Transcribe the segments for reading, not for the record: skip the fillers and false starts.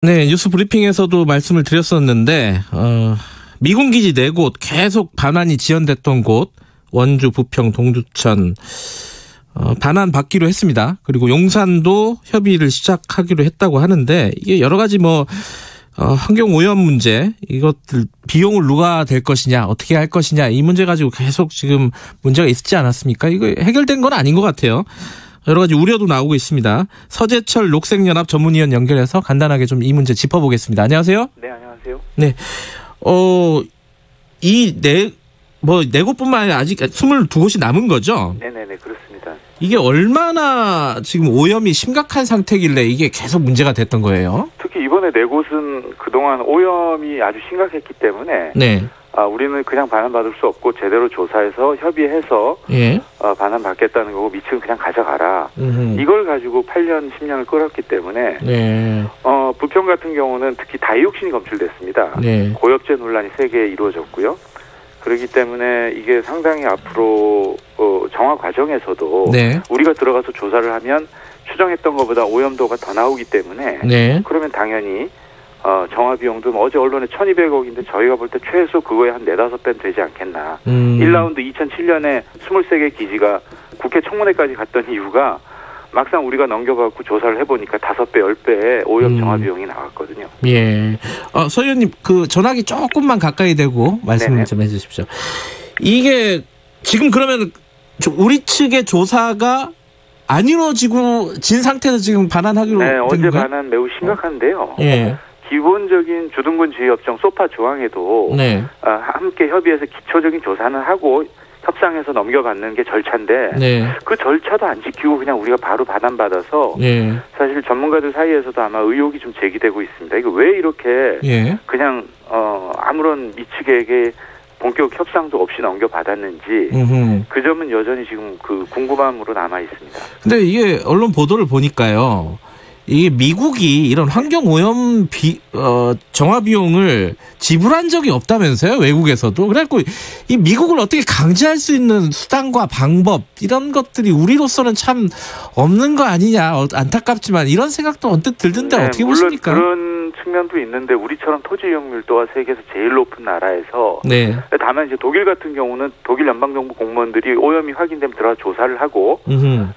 네, 뉴스 브리핑에서도 말씀을 드렸었는데 미군 기지 4곳 계속 반환이 지연됐던 곳 원주, 부평, 동두천 반환 받기로 했습니다. 그리고 용산도 협의를 시작하기로 했다고 하는데 이게 여러 가지 환경 오염 문제, 이것들 비용을 누가 될 것이냐, 어떻게 할 것이냐, 이 문제 가지고 계속 지금 문제가 있지 않았습니까? 이거 해결된 건 아닌 것 같아요. 여러 가지 우려도 나오고 있습니다. 서재철 녹색연합 전문위원 연결해서 간단하게 좀 이 문제 짚어보겠습니다. 안녕하세요. 네, 안녕하세요. 네, 네 곳뿐만 아니라 아직 22곳이 남은 거죠? 네네네, 그렇습니다. 이게 얼마나 지금 오염이 심각한 상태길래 이게 계속 문제가 됐던 거예요? 특히 이번에 4곳은 그동안 오염이 아주 심각했기 때문에 네. 우리는 그냥 반환받을 수 없고 제대로 조사해서 협의해서 반환받겠다는 거고 미층은 그냥 가져가라. 이걸 가지고 8년, 10년을 끌었기 때문에 네. 부평 같은 경우는 특히 다이옥신이 검출됐습니다. 네. 고엽제 논란이 세게 이루어졌고요. 그렇기 때문에 이게 상당히 앞으로 정화 과정에서도 네. 우리가 들어가서 조사를 하면 추정했던 것보다 오염도가 더 나오기 때문에 네. 그러면 당연히 정화 비용도 어제 언론에 1,200억인데 저희가 볼 때 최소 그거에 한 4-5배는 되지 않겠나. 1라운드 2007년에 23개 기지가 국회 청문회까지 갔던 이유가 막상 우리가 넘겨갖고 조사를 해보니까 5배, 10배의 오염 정화 비용이 나왔거든요. 예. 서 의원님, 그 전화기 조금만 가까이 대고 말씀을 좀 해주십시오. 이게 지금 그러면 우리 측의 조사가 안 이루어지고 진 상태에서 지금 반환하기로 된 건가요? 어제 반환 매우 심각한데요. 예. 기본적인 주둔군 지휘협정 소파 조항에도 네. 함께 협의해서 기초적인 조사는 하고 협상해서 넘겨받는 게 절차인데 네. 그 절차도 안 지키고 그냥 우리가 바로 반환받아서 네. 사실 전문가들 사이에서도 아마 의혹이 좀 제기되고 있습니다. 이거 왜 이렇게 그냥 아무런 미측에게 본격 협상도 없이 넘겨받았는지 그 점은 여전히 지금 그 궁금함으로 남아 있습니다. 근데 이게 언론 보도를 보니까요. 이게 미국이 이런 환경 오염 정화 비용을 지불한 적이 없다면서요, 외국에서도. 그래갖고 이 미국을 어떻게 강제할 수 있는 수단과 방법 이런 것들이 우리로서는 참 없는 거 아니냐, 안타깝지만 이런 생각도 언뜻 들던데 네, 어떻게 보십니까? 그런 측면도 있는데 우리처럼 토지 이용률도가 세계에서 제일 높은 나라에서 네. 다만 이제 독일 같은 경우는 독일 연방정부 공무원들이 오염이 확인되면 들어가 조사를 하고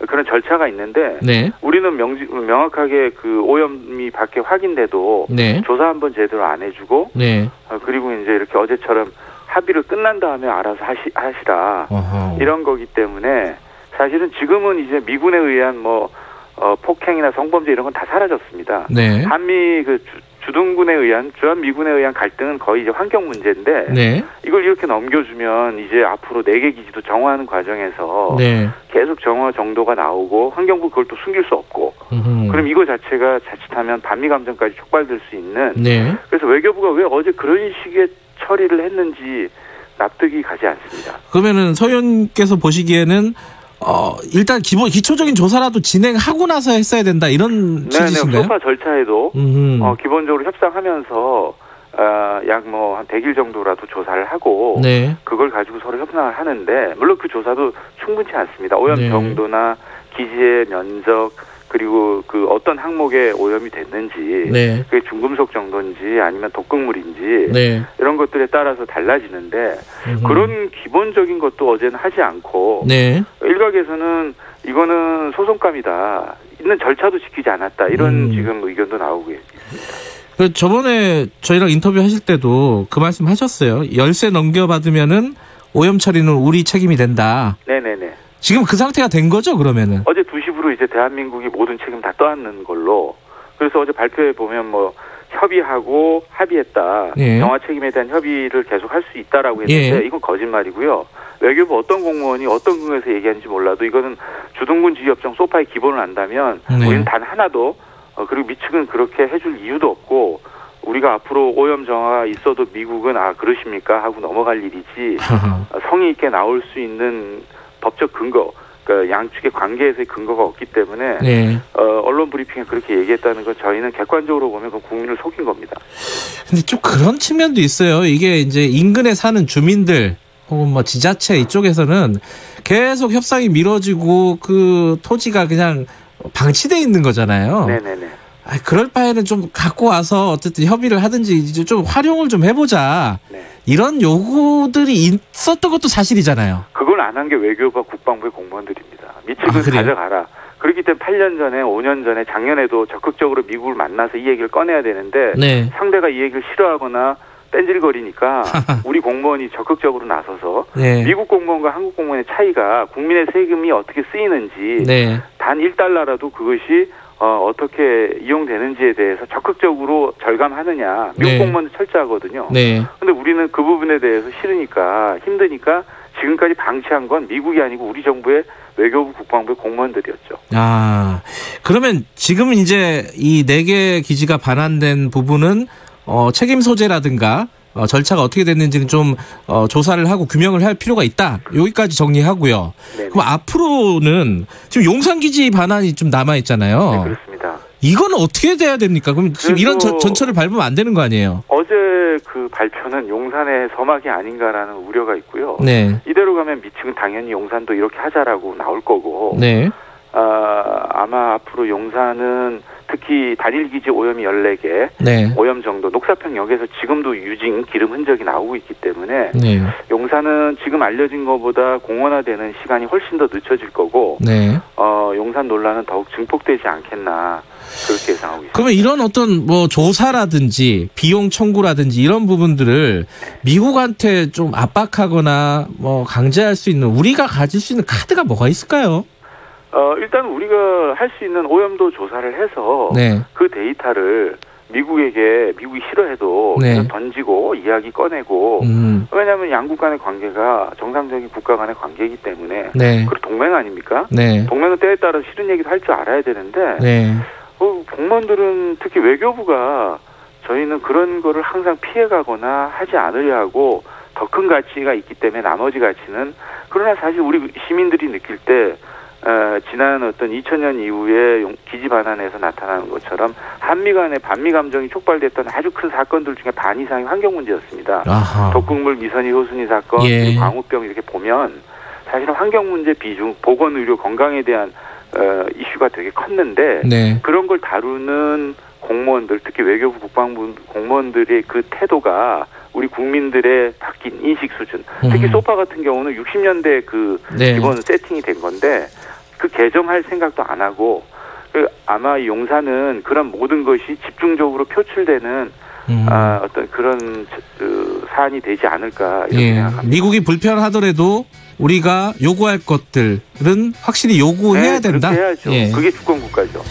그런 절차가 있는데 네. 우리는 명확하게 그 오염이 밖에 확인돼도 네. 조사 한번 제대로 안 해주고 네. 그리고 이제 이렇게 어제처럼 합의를 끝난 다음에 알아서 하시라 이런 거기 때문에 사실은 지금은 이제 미군에 의한 폭행이나 성범죄 이런 건 다 사라졌습니다. 네. 한미 그 주둔군에 의한 주한미군에 의한 갈등은 거의 이제 환경 문제인데 네. 이걸 이렇게 넘겨주면 이제 앞으로 4개 기지도 정화하는 과정에서 네. 계속 정화 정도가 나오고 환경부 그걸 또 숨길 수 없고 그럼 이거 자체가 자칫하면 반미 감정까지 촉발될 수 있는 네. 그래서 외교부가 왜 어제 그런 식의 처리를 했는지 납득이 가지 않습니다. 그러면은 서 의원께서 보시기에는 일단 기초적인 조사라도 진행하고 나서 했어야 된다 이런 취지신가요? 소파 절차에도 기본적으로 협상하면서 약 한 100일 정도라도 조사를 하고 네. 그걸 가지고 서로 협상을 하는데 물론 그 조사도 충분치 않습니다. 오염 네. 정도나 기지의 면적 그리고 그 어떤 항목에 오염이 됐는지 네. 그게 중금속 정도인지 아니면 독극물인지 네. 이런 것들에 따라서 달라지는데 그런 기본적인 것도 어제는 하지 않고 네. 일각에서는 이거는 소송감이다. 있는 절차도 지키지 않았다. 이런 지금 의견도 나오고 있습니다. 저번에 저희랑 인터뷰 하실 때도 그 말씀 하셨어요. 열세 넘겨받으면은 오염 처리는 우리 책임이 된다. 네네네. 지금 그 상태가 된 거죠, 그러면은? 어제 2시부로 이제 대한민국이 모든 책임 다 떠안는 걸로. 그래서 어제 발표에 보면 협의하고 합의했다. 예. 정화 책임에 대한 협의를 계속 할 수 있다라고 했는데 예. 이건 거짓말이고요. 외교부 어떤 공무원이 어떤 근거에서 얘기하는지 몰라도 이거는 주둔군 지휘협정 소파의 기본을 안다면 네. 우리는 단 하나도 그리고 미측은 그렇게 해줄 이유도 없고 우리가 앞으로 오염 정화가 있어도 미국은 그러십니까 하고 넘어갈 일이지 성의 있게 나올 수 있는 법적 근거, 그러니까 양측의 관계에서의 근거가 없기 때문에 네. 언론 브리핑에 그렇게 얘기했다는 건 저희는 객관적으로 보면 그 국민을 속인 겁니다. 근데 좀 그런 측면도 있어요. 이게 이제 인근에 사는 주민들 혹은 지자체 이쪽에서는 계속 협상이 미뤄지고 그 토지가 그냥 방치돼 있는 거잖아요. 네네네. 그럴 바에는 좀 갖고 와서 어쨌든 협의를 하든지 이제 좀 활용을 좀 해보자. 네. 이런 요구들이 있었던 것도 사실이잖아요. 그걸 안 한 게 외교부와 국방부의 공무원들입니다. 미측은 가져가라. 그렇기 때문에 8년 전에 5년 전에 작년에도 적극적으로 미국을 만나서 이 얘기를 꺼내야 되는데 네. 상대가 이 얘기를 싫어하거나 뺀질거리니까 우리 공무원이 적극적으로 나서서 네. 미국 공무원과 한국 공무원의 차이가 국민의 세금이 어떻게 쓰이는지 네. 단 1달러라도 그것이 어떻게 이용되는지에 대해서 적극적으로 절감하느냐. 미국 네. 공무원도 철저하거든요. 그런데 네. 우리는 그 부분에 대해서 싫으니까 힘드니까 지금까지 방치한 건 미국이 아니고 우리 정부의 외교부 국방부의 공무원들이었죠. 그러면 지금 이제 이 4개 기지가 반환된 부분은 책임 소재라든가 절차가 어떻게 됐는지는 좀 조사를 하고 규명을 할 필요가 있다. 여기까지 정리하고요. 네네. 그럼 앞으로는 지금 용산기지 반환이 좀 남아 있잖아요. 네, 그렇습니다. 이건 어떻게 돼야 됩니까? 그럼 지금 이런 전철을 밟으면 안 되는 거 아니에요? 어제 그 발표는 용산의 서막이 아닌가라는 우려가 있고요. 네. 이대로 가면 미측은 당연히 용산도 이렇게 하자라고 나올 거고. 네. 아마 앞으로 용산은 특히 단일기지 오염이 14개, 네. 오염 정도, 녹사평역에서 지금도 유진 기름 흔적이 나오고 있기 때문에 네. 용산은 지금 알려진 것보다 공원화되는 시간이 훨씬 더 늦춰질 거고 네. 용산 논란은 더욱 증폭되지 않겠나 그렇게 예상하고 있습니다. 그러면 이런 어떤 뭐 조사라든지 비용 청구라든지 이런 부분들을 미국한테 좀 압박하거나 뭐 강제할 수 있는 우리가 가질 수 있는 카드가 뭐가 있을까요? 일단 우리가 할 수 있는 오염도 조사를 해서 네. 그 데이터를 미국이 싫어해도 네. 던지고 이야기 꺼내고 왜냐하면 양국 간의 관계가 정상적인 국가 간의 관계이기 때문에 네. 그리고 동맹 아닙니까? 네. 동맹은 때에 따라 싫은 얘기도 할 줄 알아야 되는데 네. 공무원들은 특히 외교부가 저희는 그런 거를 항상 피해가거나 하지 않으려 하고 더 큰 가치가 있기 때문에 나머지 가치는 그러나 사실 우리 시민들이 느낄 때 지난 어떤 2000년 이후에 기지 반환에서 나타나는 것처럼 한미 간의 반미 감정이 촉발됐던 아주 큰 사건들 중에 반 이상이 환경 문제였습니다. 아하. 독극물 미선이 효순이 사건, 예. 광우병 이렇게 보면 사실은 환경 문제 비중, 보건 의료 건강에 대한 이슈가 되게 컸는데 네. 그런 걸 다루는 공무원들, 특히 외교부 국방부 공무원들의 그 태도가 우리 국민들의 바뀐 인식 수준, 특히 소파 같은 경우는 60년대 그 네. 기본 세팅이 된 건데 그 개정할 생각도 안 하고 아마 용산은 그런 모든 것이 집중적으로 표출되는 어떤 그런 사안이 되지 않을까 이렇게 예. 생각합니다. 미국이 불편하더라도 우리가 요구할 것들은 확실히 요구해야 네, 된다. 그렇게 해야죠. 예. 그게 주권 국가죠.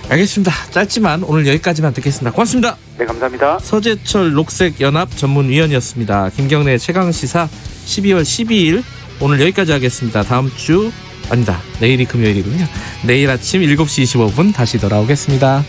알겠습니다. 짧지만 오늘 여기까지만 듣겠습니다. 고맙습니다. 네, 감사합니다. 서재철 녹색연합 전문위원이었습니다. 김경래 최강시사 12월 12일 오늘 여기까지 하겠습니다. 다음 주 아니다. 내일이 금요일이군요. 내일 아침 7시 25분 다시 돌아오겠습니다.